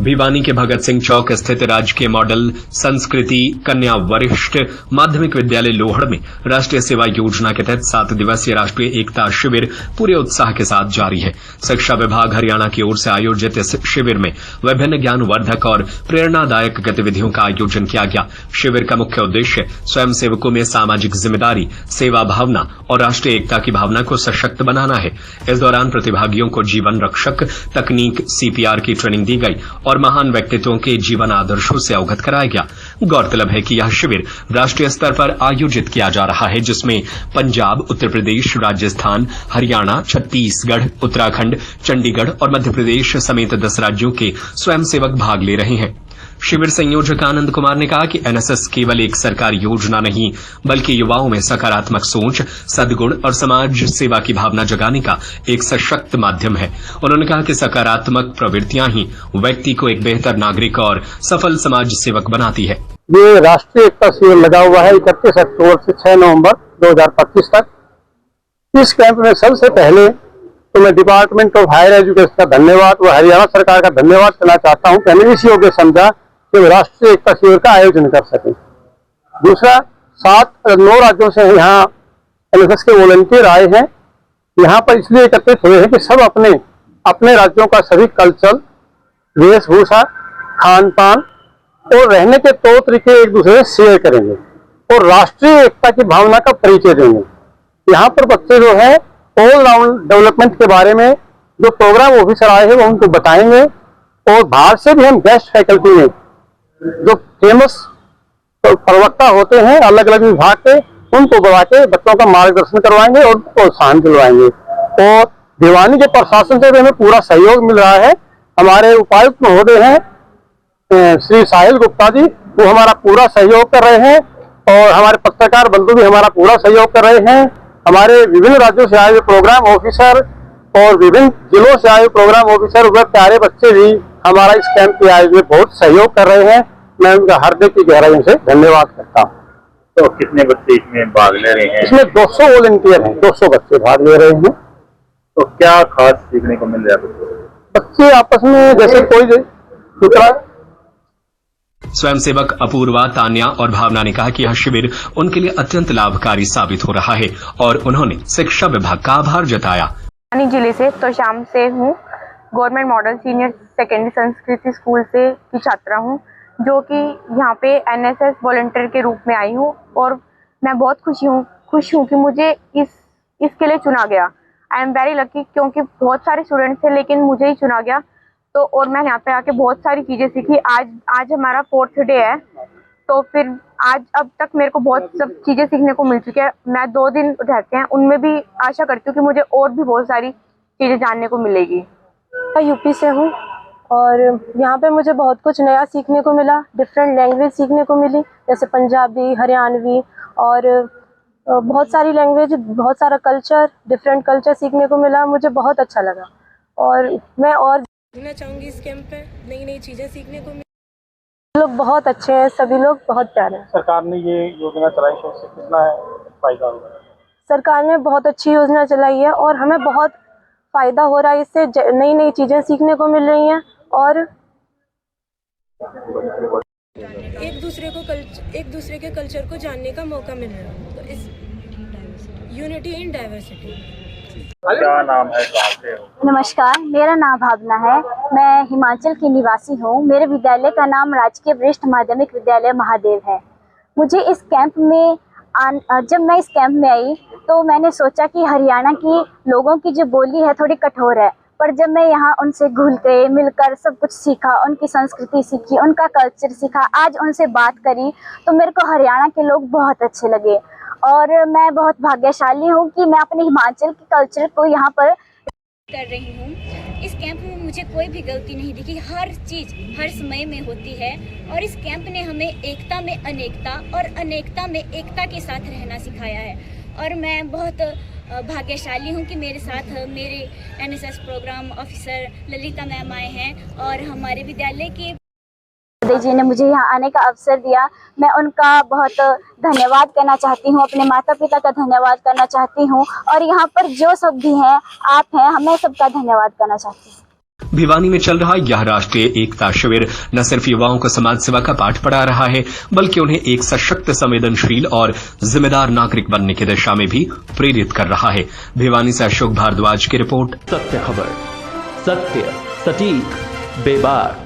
भिवानी के भगत सिंह चौक स्थित राजकीय मॉडल संस्कृति कन्या वरिष्ठ माध्यमिक विद्यालय लोहड़ में राष्ट्रीय सेवा योजना के तहत 7 दिवसीय राष्ट्रीय एकता शिविर पूरे उत्साह के साथ जारी है। शिक्षा विभाग हरियाणा की ओर से आयोजित इस शिविर में विभिन्न ज्ञानवर्धक और प्रेरणादायक गतिविधियों का आयोजन किया गया। शिविर का मुख्य उद्देश्य स्वयं सेवकों में सामाजिक जिम्मेदारी, सेवा भावना और राष्ट्रीय एकता की भावना को सशक्त बनाना है। इस दौरान प्रतिभागियों को जीवन रक्षक तकनीक CPR की ट्रेनिंग दी गई और महान व्यक्तित्वों के जीवन आदर्शों से अवगत कराया गया। गौरतलब है कि यह शिविर राष्ट्रीय स्तर पर आयोजित किया जा रहा है, जिसमें पंजाब, उत्तर प्रदेश, राजस्थान, हरियाणा, छत्तीसगढ़, उत्तराखंड, चंडीगढ़ और मध्य प्रदेश समेत 10 राज्यों के स्वयंसेवक भाग ले रहे हैं। शिविर संयोजक आनंद कुमार ने कहा कि NSS केवल एक सरकारी योजना नहीं, बल्कि युवाओं में सकारात्मक सोच, सद्गुण और समाज सेवा की भावना जगाने का एक सशक्त माध्यम है। उन्होंने कहा कि सकारात्मक प्रवृत्तियां ही व्यक्ति को एक बेहतर नागरिक और सफल समाज सेवक बनाती है। ये राष्ट्रीय एकता शिविर लगा हुआ है 31 अक्टूबर से 6 नवंबर 2025 तक। इस कैंप में सबसे पहले तो मैं डिपार्टमेंट ऑफ हायर एजुकेशन का धन्यवाद व हरियाणा सरकार का धन्यवाद करना चाहता हूँ। मैंने इस योग्य समझा कि राष्ट्रीय एकता शिविर का आयोजन कर सके। दूसरा, 9 राज्यों से यहाँ NSS के वॉलंटियर आए हैं। यहाँ पर इसलिए एकत्रित हुए हैं कि सब अपने अपने राज्यों का सभी कल्चर, वेशभूषा, खान पान और रहने के तौर तरीके एक दूसरे से शेयर करेंगे और राष्ट्रीय एकता की भावना का परिचय देंगे। यहाँ पर बच्चे जो है ऑल राउंड डेवलपमेंट के बारे में जो प्रोग्राम ऑफिसर आए हैं वो उनको बताएंगे और बाहर से भी हम गेस्ट फैकल्टी में जो फेमस प्रवक्ता होते हैं अलग अलग विभाग के, उनको बुला के बच्चों का मार्गदर्शन करवाएंगे और प्रोत्साहन दिलवाएंगे। और भिवानी के प्रशासन से भी हमें पूरा सहयोग मिल रहा है। हमारे उपायुक्त महोदय हैं श्री साहिल गुप्ता जी, वो हमारा पूरा सहयोग कर रहे हैं और हमारे पत्रकार बंधु भी हमारा पूरा सहयोग कर रहे हैं। हमारे विभिन्न राज्यों से आए हुए प्रोग्राम ऑफिसर और विभिन्न जिलों से आए हुए प्रोग्राम ऑफिसर व प्यारे बच्चे भी हमारा इस कैंप के आयोजन में बहुत सहयोग कर रहे हैं। मैं उनका हृदय की गहराइयों से धन्यवाद करता हूँ। तो कितने बच्चे इसमें भाग ले रहे हैं? इसमें 200 वॉलंटियर हैं, 200 बच्चे भाग ले रहे हैं। तो क्या खास सीखने को मिल रहा है? बच्चे आपस में जैसे कोई दूसरा। स्वयंसेवक अपूर्वा, तान्या और भावना ने कहा कि यह शिविर उनके लिए अत्यंत लाभकारी साबित हो रहा है और उन्होंने शिक्षा विभाग का आभार जताया। भिवानी जिले से तो शाम से हूँ, गवर्नमेंट मॉडल सीनियर सेकेंडरी संस्कृति स्कूल से की छात्रा हूँ, जो कि यहाँ पे NSS वॉलंटियर के रूप में आई हूँ और मैं बहुत खुश हूँ कि मुझे इसके लिए चुना गया। आई एम वेरी लकी, क्योंकि बहुत सारे स्टूडेंट्स थे लेकिन मुझे ही चुना गया। तो और मैं यहाँ पे आके बहुत सारी चीज़ें सीखी। आज हमारा 4th डे है, तो फिर आज अब तक मेरे को बहुत सब चीज़ें सीखने को मिल चुकी है। मैं 2 दिन रहते हैं, उनमें भी आशा करती हूँ कि मुझे और भी बहुत सारी चीज़ें जानने को मिलेगी। मैं यूपी से हूँ और यहाँ पे मुझे बहुत कुछ नया सीखने को मिला। डिफरेंट लैंग्वेज सीखने को मिली, जैसे पंजाबी, हरियाणवी और बहुत सारी लैंग्वेज, बहुत सारा कल्चर, डिफरेंट कल्चर सीखने को मिला। मुझे बहुत अच्छा लगा और मैं और देखना चाहूँगी इस कैंप पे। नई चीज़ें सीखने को मिली। लोग बहुत अच्छे हैं, सभी लोग बहुत प्यारे हैं। सरकार ने ये योजना चलाई है, इससे कितना फायदा होगा? सरकार ने बहुत अच्छी योजना चलाई है और हमें बहुत फायदा हो रहा है। इससे नई चीज़ें सीखने को मिल रही हैं और एक दूसरे के कल्चर को जानने का मौका मिल रहा है। तो इस यूनिटी इन डाइवर्सिटी। क्या नाम है, कहाँ से हो? नमस्कार, मेरा नाम भावना है। मैं हिमाचल की निवासी हूँ। मेरे विद्यालय का नाम राजकीय वरिष्ठ माध्यमिक विद्यालय महादेव है। मुझे इस कैंप में जब मैं इस कैंप में आई तो मैंने सोचा कि हरियाणा की लोगों की जो बोली है थोड़ी कठोर है, पर जब मैं यहाँ उनसे घुल के मिलकर सब कुछ सीखा, उनकी संस्कृति सीखी, उनका कल्चर सीखा, आज उनसे बात करी, तो मेरे को हरियाणा के लोग बहुत अच्छे लगे और मैं बहुत भाग्यशाली हूँ कि मैं अपने हिमाचल के कल्चर को यहाँ पर कर रही हूँ। इस कैंप में मुझे कोई भी गलती नहीं दिखी। हर चीज़ हर समय में होती है और इस कैंप ने हमें एकता में अनेकता और अनेकता में एकता के साथ रहना सिखाया है और मैं बहुत भाग्यशाली हूँ कि मेरे साथ मेरे NSS programme officer Lalita ma'am आए हैं और हमारे विद्यालय के जी ने मुझे यहाँ आने का अवसर दिया। मैं उनका बहुत धन्यवाद करना चाहती हूँ, अपने माता पिता का धन्यवाद करना चाहती हूँ और यहाँ पर जो सब भी हैं, आप हैं, मैं सबका धन्यवाद करना चाहती हूँ। भिवानी में चल रहा यह राष्ट्रीय एकता शिविर न सिर्फ युवाओं को समाज सेवा का पाठ पढ़ा रहा है, बल्कि उन्हें एक सशक्त, संवेदनशील और जिम्मेदार नागरिक बनने की दिशा में भी प्रेरित कर रहा है। भिवानी से अशोक भारद्वाज की रिपोर्ट। सत्य खबर, सत्य, सटीक, बेबाक।